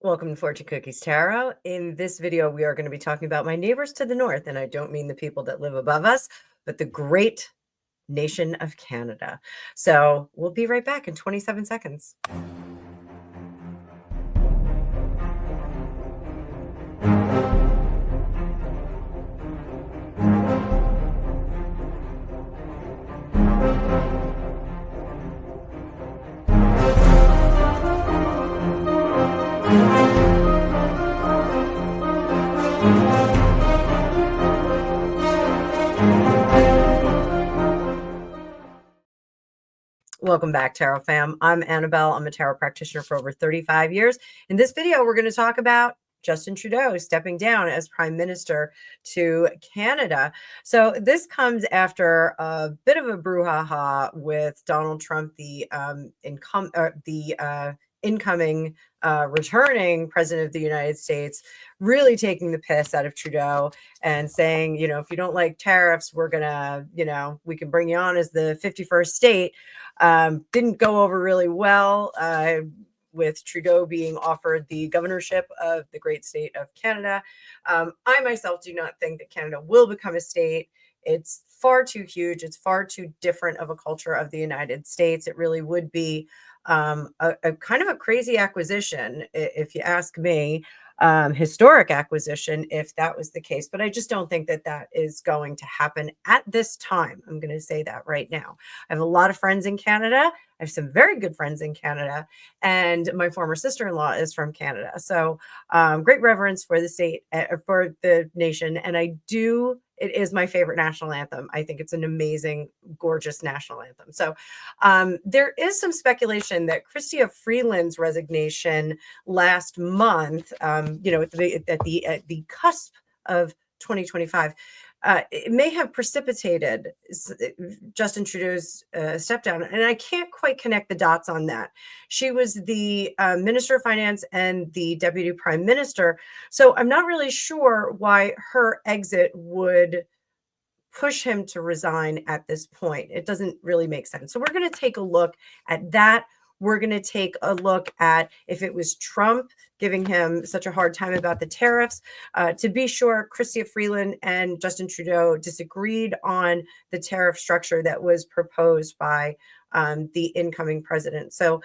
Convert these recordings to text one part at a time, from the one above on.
Welcome to Fortune Cookies Tarot. In this video, we are going to be talking about my neighbors to the north, and I don't mean the people that live above us, but the great nation of Canada. So we'll be right back in 27 seconds. Welcome back, Tarot fam. I'm Annabelle. I'm a tarot practitioner for over 35 years. In this video, we're going to talk about Justin Trudeau stepping down as Prime Minister to Canada. So this comes after a bit of a brouhaha with Donald Trump, the incoming returning president of the United States, really taking the piss out of Trudeau and saying, if you don't like tariffs, we're gonna, we can bring you on as the 51st state. Didn't go over really well with Trudeau being offered the governorship of the great state of Canada. I myself do not think that Canada will become a state. It's far too huge. It's far too different of a culture of the United States. It really would be a kind of a crazy acquisition, if you ask me. Historic acquisition if that was the case, but I just don't think that that is going to happen at this time. I'm going to say that right now. I have a lot of friends in Canada. I have some very good friends in Canada, and my former sister-in-law is from Canada. So great reverence for the state, for the nation, and it is my favorite national anthem. I think it's an amazing, gorgeous national anthem. So there is some speculation that Chrystia Freeland's resignation last month, at the cusp of 2025, it may have precipitated Justin Trudeau's step down. And I can't quite connect the dots on that. She was the Minister of Finance and the Deputy Prime Minister. So I'm not really sure why her exit would push him to resign at this point. It doesn't really make sense. So we're going to take a look at that. We're going to take a look at if it was Trump giving him such a hard time about the tariffs. To be sure, Chrystia Freeland and Justin Trudeau disagreed on the tariff structure that was proposed by the incoming president. So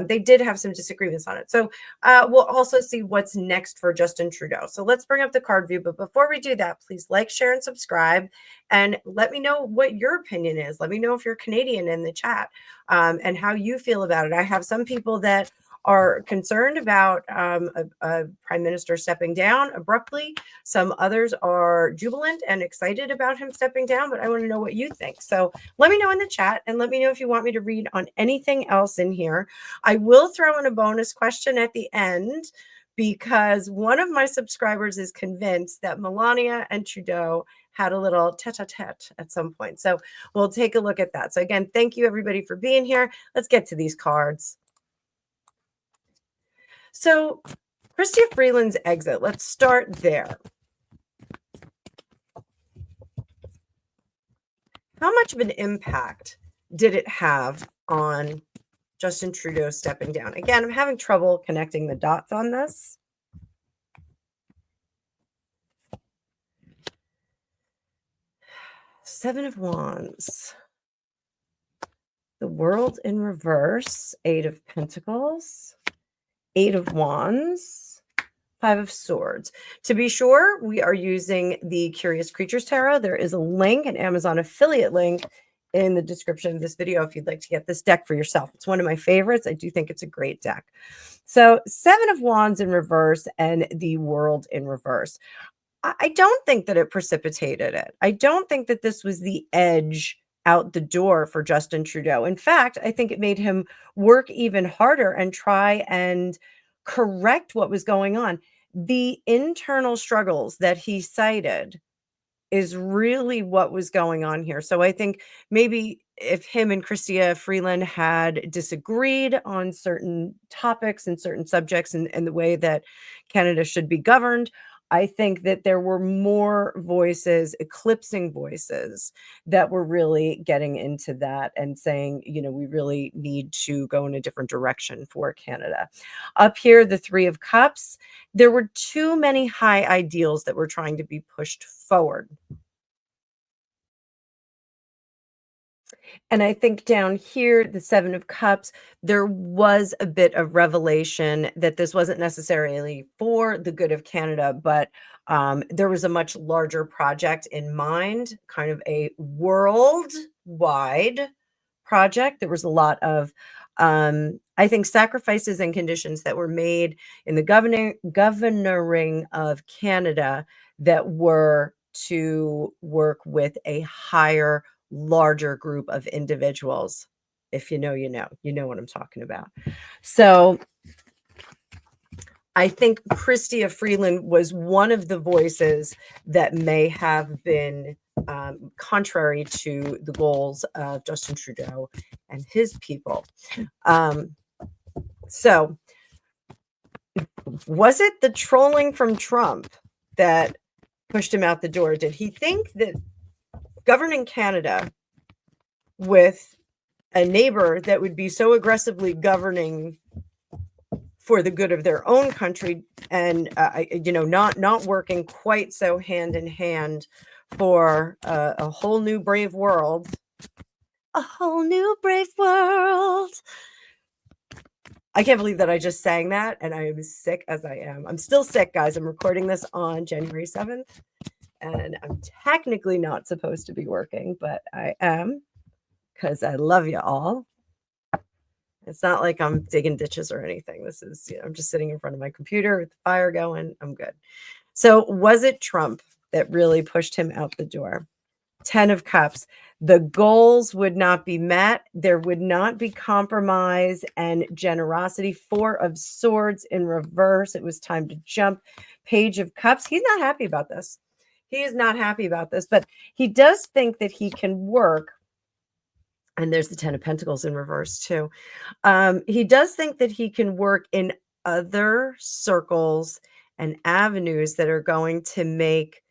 they did have some disagreements on it. So we'll also see what's next for Justin Trudeau. So let's bring up the card view. But before we do that, please like, share, and subscribe. And let me know what your opinion is. Let me know if you're Canadian in the chat and how you feel about it. I have some people that are concerned about a prime minister stepping down abruptly. Some others are jubilant and excited about him stepping down, but I want to know what you think. So let me know in the chat, and let me know if you want me to read on anything else in here. I will throw in a bonus question at the end, because one of my subscribers is convinced that Melania and Trudeau had a little tete-a-tete at some point. So we'll take a look at that. So again, thank you everybody for being here. Let's get to these cards. So Chrystia Freeland's exit, let's start there. How much of an impact did it have on Justin Trudeau stepping down? Again, I'm having trouble connecting the dots on this. Seven of Wands. The World in reverse. Eight of Pentacles. Eight of Wands. Five of Swords. To be sure, we are using the Curious Creatures Tarot. There is a link, an Amazon affiliate link, in the description of this video if you'd like to get this deck for yourself. It's one of my favorites. I do think it's a great deck. So Seven of Wands in reverse and the World in reverse. I don't think that it precipitated it. I don't think that this was the edge out the door for Justin Trudeau. In fact, I think it made him work even harder and try and correct what was going on. The internal struggles that he cited is really what was going on here. So I think maybe if him and Chrystia Freeland had disagreed on certain topics and certain subjects and the way that Canada should be governed, I think that there were more voices, eclipsing voices, that were really getting into that and saying, we really need to go in a different direction for Canada. Up here, the Three of Cups, there were too many high ideals that were trying to be pushed forward. And I think down here, the Seven of Cups, there was a bit of revelation that this wasn't necessarily for the good of Canada, but there was a much larger project in mind, kind of a worldwide project. There was a lot of, I think, sacrifices and conditions that were made in the governoring of Canada that were to work with a higher, larger group of individuals. If you know, you know what I'm talking about. So I think Chrystia Freeland was one of the voices that may have been contrary to the goals of Justin Trudeau and his people. So was it the trolling from Trump that pushed him out the door? Did he think that governing Canada with a neighbor that would be so aggressively governing for the good of their own country and not working quite so hand in hand for a whole new brave world, a whole new brave world? I can't believe that I just sang that, and I am sick as I am. I'm still sick, guys. I'm recording this on January 7th, and I'm technically not supposed to be working, but I am, because I love you all. It's not like I'm digging ditches or anything. This is, I'm just sitting in front of my computer with the fire going. I'm good. So was it Trump that really pushed him out the door? 10 of Cups. The goals would not be met. There would not be compromise and generosity. 4 of Swords in reverse. It was time to jump. Page of Cups. He's not happy about this. He is not happy about this, but he does think that he can work. And there's the 10 of Pentacles in reverse too. He does think that he can work in other circles and avenues that are going to make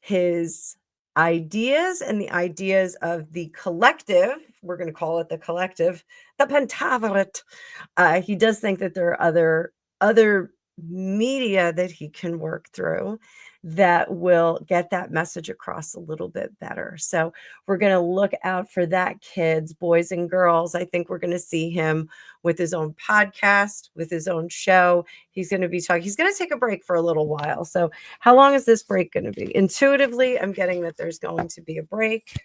his ideas and the ideas of the collective, we're going to call it the collective, the Pentaverate. He does think that there are other media that he can work through that will get that message across a little bit better. So we're going to look out for that, kids, boys and girls. I think we're going to see him with his own podcast, with his own show. He's going to be talking. He's going to take a break for a little while. So how long is this break going to be? Intuitively, I'm getting that there's going to be a break.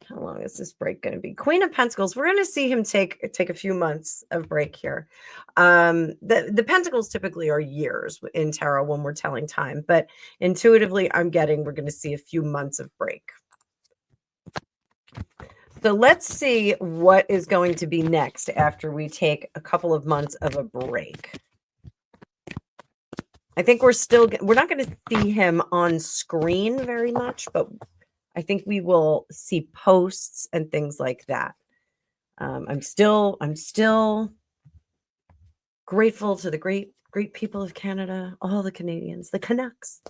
How long is this break going to be? Queen of Pentacles. We're going to see him take a few months of break here. The Pentacles typically are years in tarot when we're telling time, but intuitively, I'm getting we're going to see a few months of break. So let's see what is going to be next after we take a couple of months of a break. I think we're not going to see him on screen very much, but I think we will see posts and things like that. I'm still grateful to the great people of Canada, all the Canadians, the Canucks.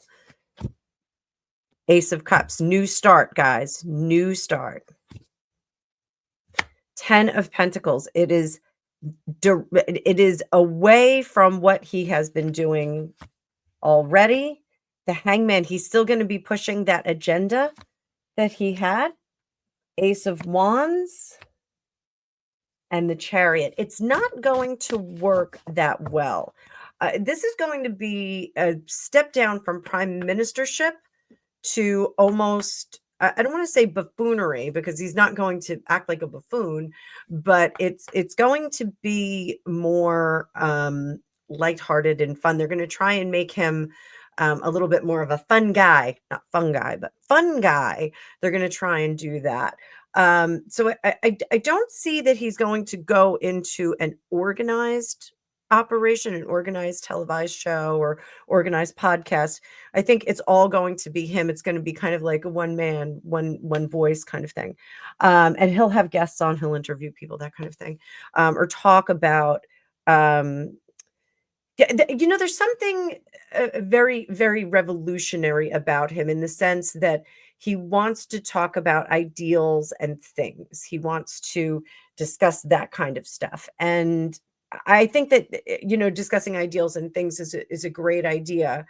Ace of Cups, new start, guys, new start. 10 of Pentacles. It is away from what he has been doing already. The Hangman, he's still going to be pushing that agenda that he had. Ace of Wands and the Chariot. It's not going to work that well. This is going to be a step down from prime ministership to almost, I don't want to say buffoonery, because he's not going to act like a buffoon, but it's going to be more lighthearted and fun. They're going to try and make him a little bit more of a fun guy, not fungi, but fun guy. They're going to try and do that. So I don't see that he's going to go into an organized operation, an organized televised show or organized podcast. I think it's all going to be him. It's going to be kind of like a one man, one voice kind of thing. And he'll have guests on, he'll interview people, that kind of thing, or talk about yeah, there's something very, very revolutionary about him in the sense that he wants to talk about ideals and things. He wants to discuss that kind of stuff. And I think that, discussing ideals and things is a great idea.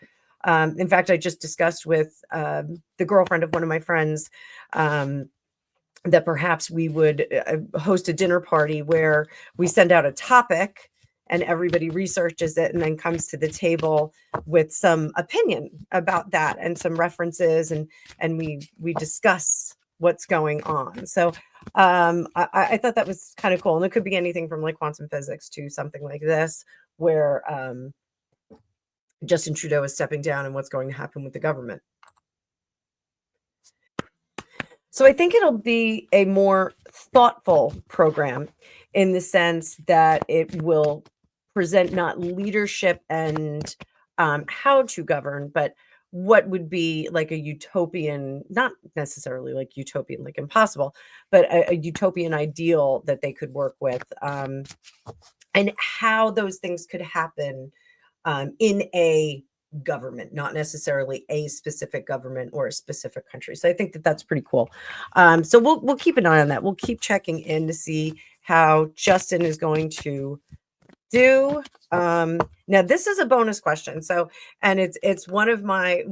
In fact, I just discussed with the girlfriend of one of my friends that perhaps we would host a dinner party where we send out a topic and everybody researches it and then comes to the table with some opinion about that and some references, and we discuss what's going on. So I thought that was kind of cool. And it could be anything from like quantum physics to something like this, where Justin Trudeau is stepping down and what's going to happen with the government. So I think it'll be a more thoughtful program in the sense that it will present not leadership and how to govern, but what would be like a utopian, not necessarily like utopian, like impossible, but a utopian ideal that they could work with, and how those things could happen in a government, not necessarily a specific government or a specific country. So I think that that's pretty cool. So we'll keep an eye on that. We'll keep checking in to see how Justin is going to do. Now this is a bonus question. So, and it's one of my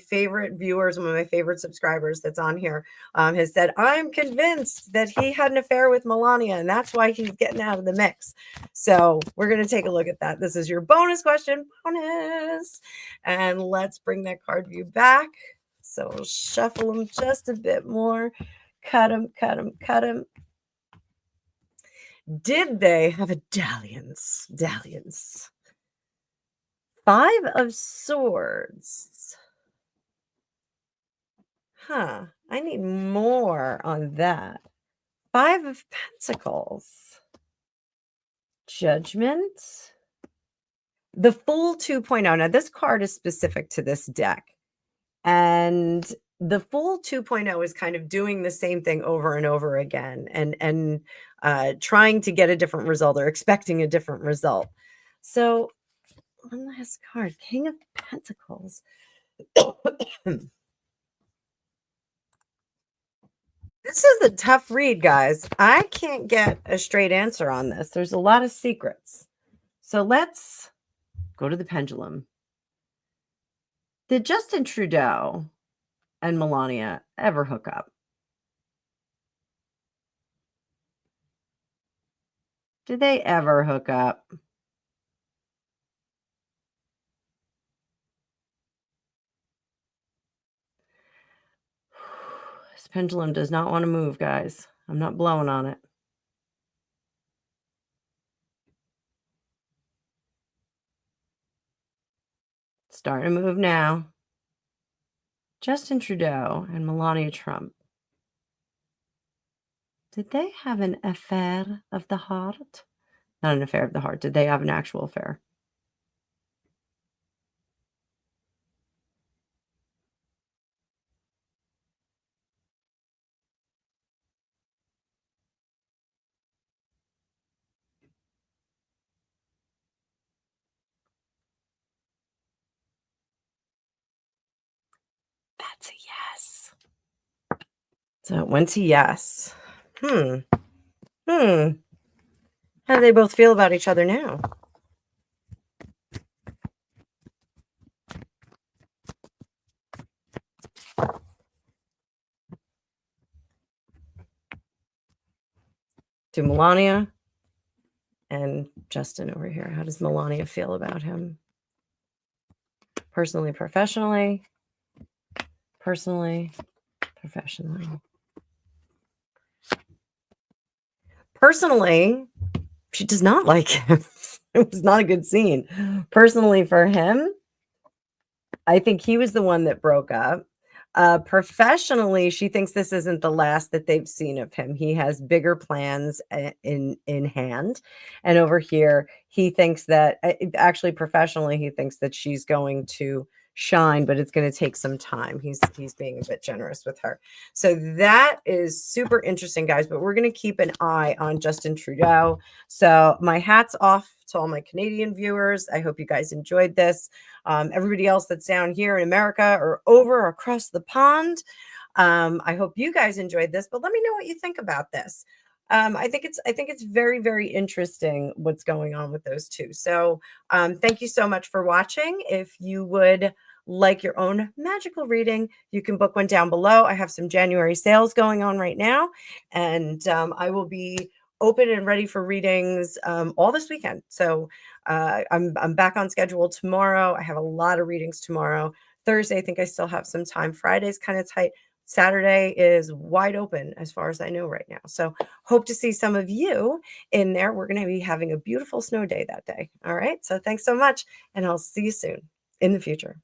favorite viewers, one of my favorite subscribers that's on here, has said, I'm convinced that he had an affair with Melania and that's why he's getting out of the mix. So we're going to take a look at that. This is your bonus question, bonus. And let's bring that card view back. So we'll shuffle them just a bit more. Cut them, cut them, cut them. Did they have a dalliance? Dalliance. 5 of Swords. Huh. I need more on that. 5 of Pentacles. Judgment. The Fool 2.0. Now, this card is specific to this deck. And the Fool 2.0 is kind of doing the same thing over and over again and trying to get a different result or expecting a different result. So one last card, King of Pentacles. This is a tough read, guys. I can't get a straight answer on this. There's a lot of secrets. So let's go to the pendulum. Did Justin Trudeau and Melania ever hook up? Did they ever hook up? This pendulum does not want to move, guys. I'm not blowing on it. Starting to move now. Justin Trudeau and Melania Trump. Did they have an affair of the heart? Not an affair of the heart. Did they have an actual affair? That's a yes. So it went to yes. How do they both feel about each other now? To Melania and Justin over here. How does Melania feel about him? Personally, professionally. Personally, professionally. Personally, she does not like him. It was not a good scene. Personally, for him, I think he was the one that broke up. Professionally, she thinks this isn't the last that they've seen of him. He has bigger plans in hand, and over here, he thinks that actually professionally, he thinks that she's going to shine, but it's going to take some time. He's being a bit generous with her. So that is super interesting, guys. But we're going to keep an eye on Justin Trudeau. So my hat's off to all my Canadian viewers. I hope you guys enjoyed this. Everybody else that's down here in America or over across the pond, I hope you guys enjoyed this. But let me know what you think about this. I think it's very, very interesting what's going on with those two. So thank you so much for watching. If you would like your own magical reading, you can book one down below. I have some January sales going on right now, and I will be open and ready for readings all this weekend. So I'm back on schedule tomorrow. I have a lot of readings tomorrow. Thursday, I think I still have some time. Friday's kind of tight. Saturday is wide open as far as I know right now. So hope to see some of you in there. We're going to be having a beautiful snow day that day. All right. So thanks so much, and I'll see you soon in the future.